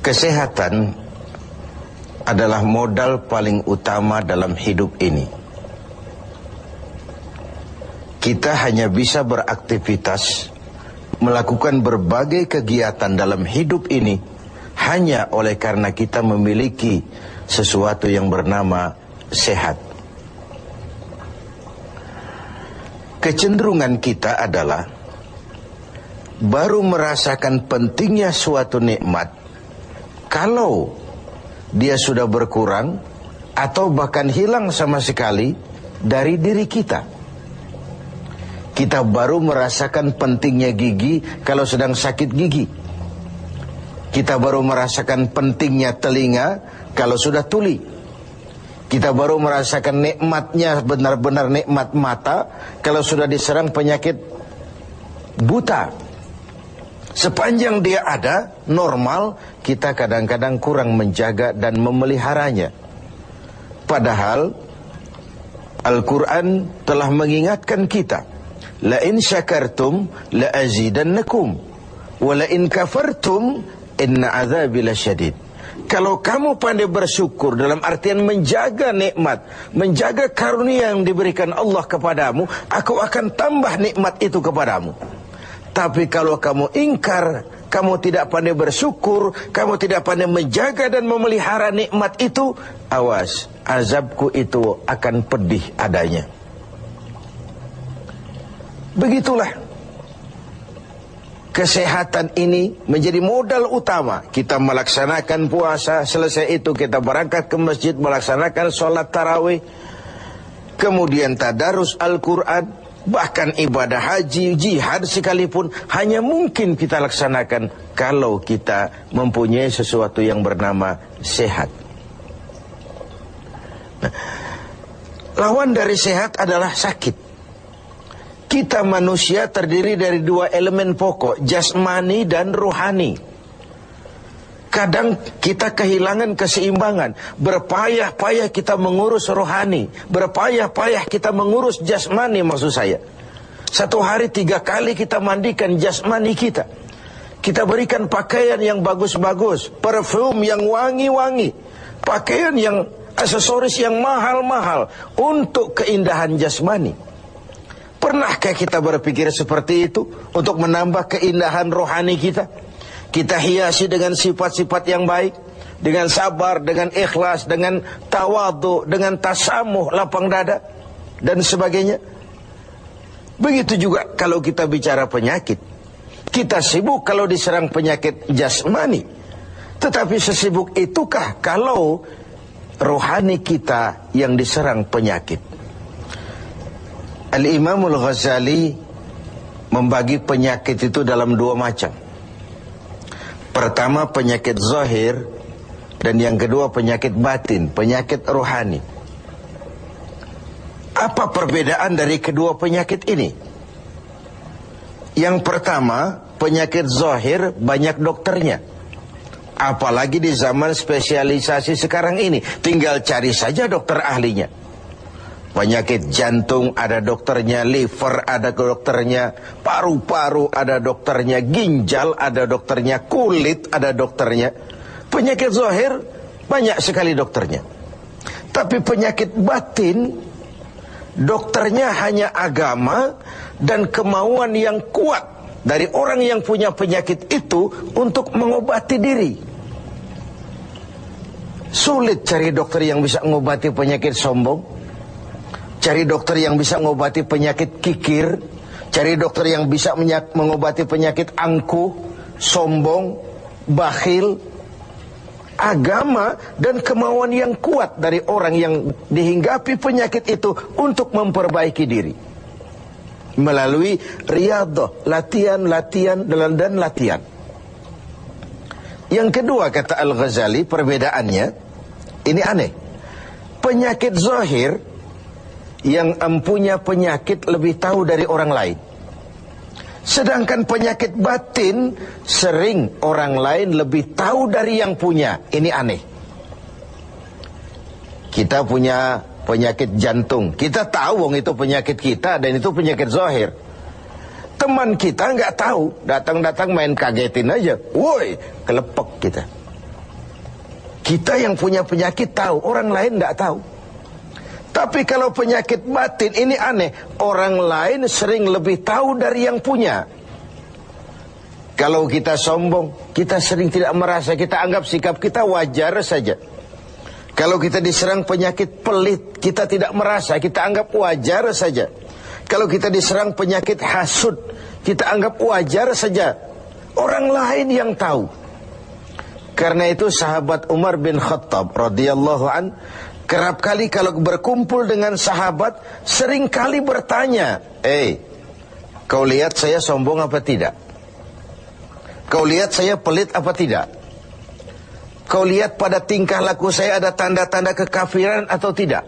Kesehatan adalah modal paling utama dalam hidup ini. Kita hanya bisa beraktivitas, melakukan berbagai kegiatan dalam hidup ini hanya oleh karena kita memiliki sesuatu yang bernama sehat. Kecenderungan kita adalah baru merasakan pentingnya suatu nikmat kalau dia sudah berkurang atau bahkan hilang sama sekali dari diri kita. Kita baru merasakan pentingnya gigi kalau sedang sakit gigi. Kita baru merasakan pentingnya telinga kalau sudah tuli. Kita baru merasakan nikmatnya, benar-benar nikmat mata kalau sudah diserang penyakit buta. Sepanjang dia ada, normal, kita kadang-kadang kurang menjaga dan memeliharanya. Padahal Al-Quran telah mengingatkan kita, la in syakartum la azidannakum wa la in kafartum inna azabi lasyadid. Kalau kamu pandai bersyukur dalam artian menjaga nikmat, menjaga karunia yang diberikan Allah kepadamu, aku akan tambah nikmat itu kepadamu. Tapi kalau kamu ingkar, kamu tidak pandai bersyukur, kamu tidak pandai menjaga dan memelihara nikmat itu, awas, azabku itu akan pedih adanya. Begitulah. Kesehatan ini menjadi modal utama. Kita melaksanakan puasa, selesai itu kita berangkat ke masjid, melaksanakan sholat tarawih, kemudian tadarus Al-Quran, bahkan ibadah haji, jihad sekalipun, hanya mungkin kita laksanakan kalau kita mempunyai sesuatu yang bernama sehat. Nah, lawan dari sehat adalah sakit. Kita manusia terdiri dari dua elemen pokok, jasmani dan rohani. Kadang kita kehilangan keseimbangan. Berpayah-payah kita mengurus rohani, berpayah-payah kita mengurus jasmani, maksud saya. Satu hari 3 kali kita mandikan jasmani kita. Kita berikan pakaian yang bagus-bagus, parfum yang wangi-wangi, pakaian yang, aksesoris yang mahal-mahal untuk keindahan jasmani. Pernahkah kita berpikir seperti itu untuk menambah keindahan rohani kita? Kita hiasi dengan sifat-sifat yang baik, dengan sabar, dengan ikhlas, dengan tawadhu, dengan tasamuh, lapang dada, dan sebagainya. Begitu juga kalau kita bicara penyakit. Kita sibuk kalau diserang penyakit jasmani. Tetapi sesibuk itukah kalau rohani kita yang diserang penyakit? Al-Imam Al-Ghazali membagi penyakit itu dalam 2 macam. Pertama penyakit zahir, dan yang kedua penyakit batin, penyakit rohani. Apa perbedaan dari kedua penyakit ini? Yang pertama, penyakit zahir banyak dokternya. Apalagi di zaman spesialisasi sekarang ini, tinggal cari saja dokter ahlinya. Penyakit jantung ada dokternya, liver ada dokternya, paru-paru ada dokternya, ginjal ada dokternya, kulit ada dokternya. Penyakit zahir banyak sekali dokternya. Tapi penyakit batin, dokternya hanya agama dan kemauan yang kuat dari orang yang punya penyakit itu untuk mengobati diri. Sulit cari dokter yang bisa mengobati penyakit sombong, cari dokter yang bisa mengobati penyakit kikir, cari dokter yang bisa mengobati penyakit angkuh, sombong, bakhil. Agama dan kemauan yang kuat dari orang yang dihinggapi penyakit itu untuk memperbaiki diri melalui riyadhah, latihan dan latihan. Yang kedua, kata Al-Ghazali, perbedaannya ini aneh. Penyakit zahir, yang empunya penyakit lebih tahu dari orang lain. Sedangkan penyakit batin, sering orang lain lebih tahu dari yang punya. Ini aneh. Kita punya penyakit jantung, kita tahu wong itu penyakit kita dan itu penyakit zahir. Teman kita nggak tahu, datang-datang main kagetin aja, woi, kelepek kita. Kita yang punya penyakit tahu, orang lain tidak tahu. Tapi kalau penyakit batin ini aneh, orang lain sering lebih tahu dari yang punya. Kalau kita sombong, kita sering tidak merasa, kita anggap sikap kita wajar saja. Kalau kita diserang penyakit pelit, kita tidak merasa, kita anggap wajar saja. Kalau kita diserang penyakit hasud, kita anggap wajar saja. Orang lain yang tahu. Karena itu sahabat Umar bin Khattab radhiyallahu an kerap kali kalau berkumpul dengan sahabat sering kali bertanya, kau lihat saya sombong apa tidak? Kau lihat saya pelit apa tidak? Kau lihat pada tingkah laku saya ada tanda-tanda kekafiran atau tidak?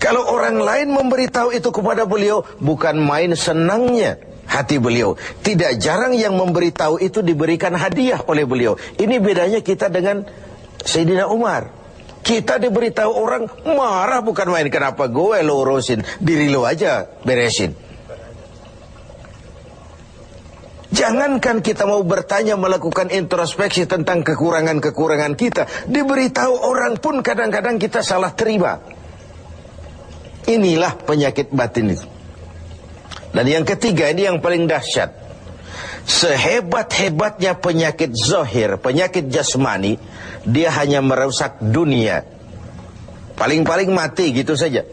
Kalau orang lain memberitahu itu kepada beliau, bukan main senangnya hati beliau. Tidak jarang yang memberitahu itu diberikan hadiah oleh beliau. Ini bedanya kita dengan Sayyidina Umar. Kita diberitahu orang marah bukan main. Kenapa gue lo urusin? Diri lo aja beresin. Jangankan kita mau bertanya, melakukan introspeksi tentang kekurangan-kekurangan kita, diberitahu orang pun kadang-kadang kita salah terima. Inilah penyakit batin itu. Dan yang ketiga, ini yang paling dahsyat. Sehebat-hebatnya penyakit zahir, penyakit jasmani, dia hanya merusak dunia. Paling-paling mati gitu saja.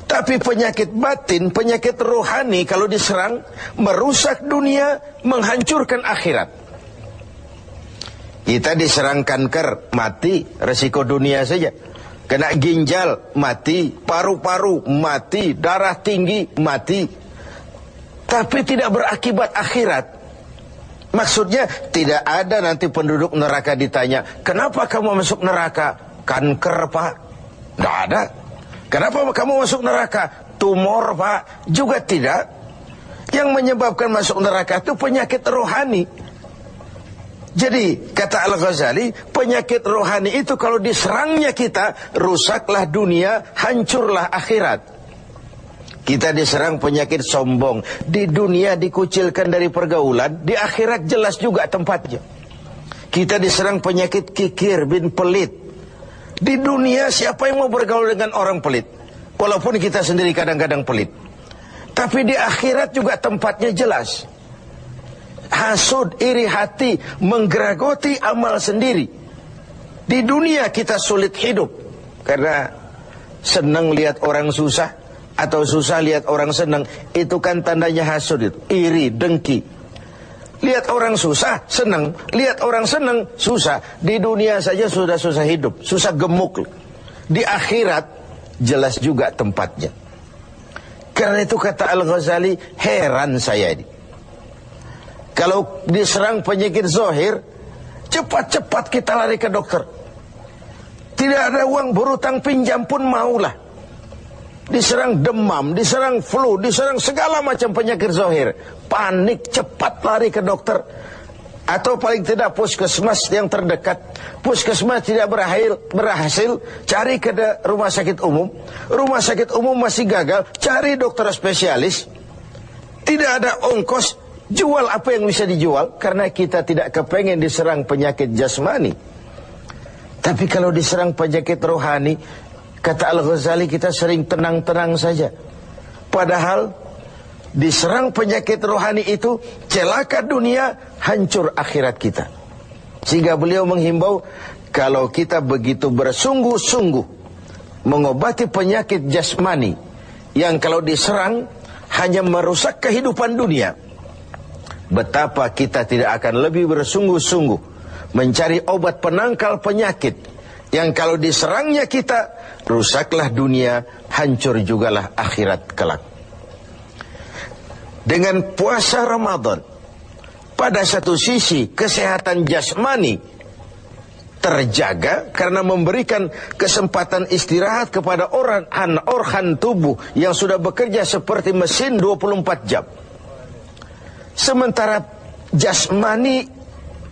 Tapi penyakit batin, penyakit rohani kalau diserang, merusak dunia, menghancurkan akhirat. Kita diserang kanker, mati, resiko dunia saja. Kena ginjal, mati, paru-paru, mati, darah tinggi, mati. Tapi tidak berakibat akhirat. Maksudnya tidak ada nanti penduduk neraka ditanya, kenapa kamu masuk neraka? Kanker, Pak. Tidak ada. Kenapa kamu masuk neraka? Tumor, Pak. Juga tidak. Yang menyebabkan masuk neraka itu penyakit rohani. Jadi, kata Al-Ghazali, penyakit rohani itu kalau diserangnya kita, rusaklah dunia, hancurlah akhirat. Kita diserang penyakit sombong. Di dunia dikucilkan dari pergaulan, di akhirat jelas juga tempatnya. Kita diserang penyakit kikir bin pelit. Di dunia siapa yang mau bergaul dengan orang pelit? Walaupun kita sendiri kadang-kadang pelit. Tapi di akhirat juga tempatnya jelas. Hasud, iri hati, menggeragoti amal sendiri. Di dunia kita sulit hidup karena senang lihat orang susah atau susah lihat orang senang. Itu kan tandanya hasud itu, iri, dengki. Lihat orang susah, senang. Lihat orang senang, susah. Di dunia saja sudah susah hidup, susah gemuk. Di akhirat, jelas juga tempatnya. Karena itu kata Al-Ghazali, heran saya ini. Kalau diserang penyakit zahir, cepat-cepat kita lari ke dokter. Tidak ada uang, berutang pinjam pun maulah. Diserang demam, diserang flu, diserang segala macam penyakit zahir, panik, cepat lari ke dokter. Atau paling tidak puskesmas yang terdekat. Puskesmas tidak berhasil, cari ke rumah sakit umum. Rumah sakit umum masih gagal, cari dokter spesialis. Tidak ada ongkos, jual apa yang bisa dijual. Karena kita tidak kepengen diserang penyakit jasmani. Tapi kalau diserang penyakit rohani, kata Al-Ghazali, kita sering tenang-tenang saja. Padahal diserang penyakit rohani itu celaka dunia, hancur akhirat kita. Sehingga beliau menghimbau, kalau kita begitu bersungguh-sungguh mengobati penyakit jasmani yang kalau diserang hanya merusak kehidupan dunia, betapa kita tidak akan lebih bersungguh-sungguh mencari obat penangkal penyakit yang kalau diserangnya kita, rusaklah dunia, hancur jugalah akhirat kelak. Dengan puasa Ramadan, pada satu sisi kesehatan jasmani terjaga karena memberikan kesempatan istirahat kepada organ tubuh yang sudah bekerja seperti mesin 24 jam. Sementara jasmani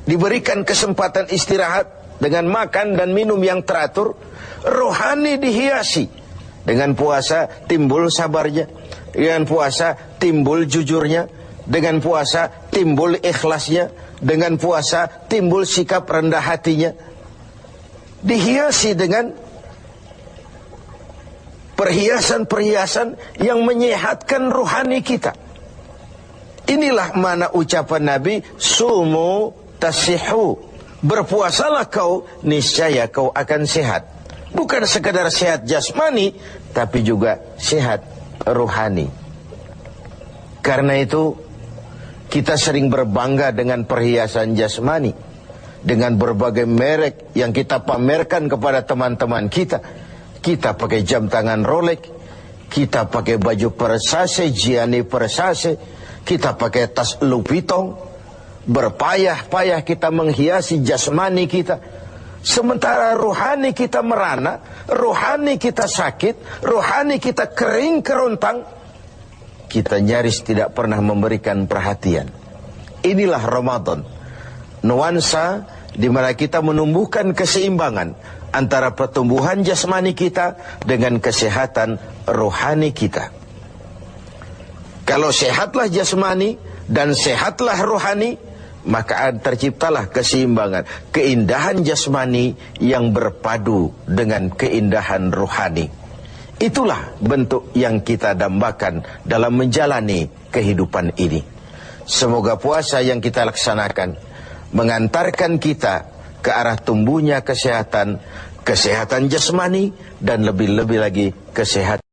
diberikan kesempatan istirahat dengan makan dan minum yang teratur. Rohani dihiasi. Dengan puasa timbul sabarnya, dengan puasa timbul jujurnya, dengan puasa timbul ikhlasnya, dengan puasa timbul sikap rendah hatinya. dihiasi dengan perhiasan-perhiasan yang menyehatkan rohani kita. Inilah mana ucapan Nabi, sumu tasihu, berpuasalah kau, niscaya kau akan sehat. Bukan sekadar sehat jasmani, tapi juga sehat rohani. Karena itu kita sering berbangga dengan perhiasan jasmani, dengan berbagai merek yang kita pamerkan kepada teman-teman kita. Kita pakai jam tangan Rolex, kita pakai baju Versace, Gianni Versace, kita pakai tas Louis Vuitton, berpayah-payah kita menghiasi jasmani kita. Sementara rohani kita merana, rohani kita sakit, rohani kita kering kerontang, kita nyaris tidak pernah memberikan perhatian. Inilah Ramadan, nuansa di mana kita menumbuhkan keseimbangan antara pertumbuhan jasmani kita dengan kesehatan rohani kita. Kalau sehatlah jasmani dan sehatlah rohani, maka terciptalah keseimbangan, keindahan jasmani yang berpadu dengan keindahan rohani. Itulah bentuk yang kita dambakan dalam menjalani kehidupan ini. Semoga puasa yang kita laksanakan mengantarkan kita ke arah tumbuhnya kesehatan jasmani dan lebih-lebih lagi kesehatan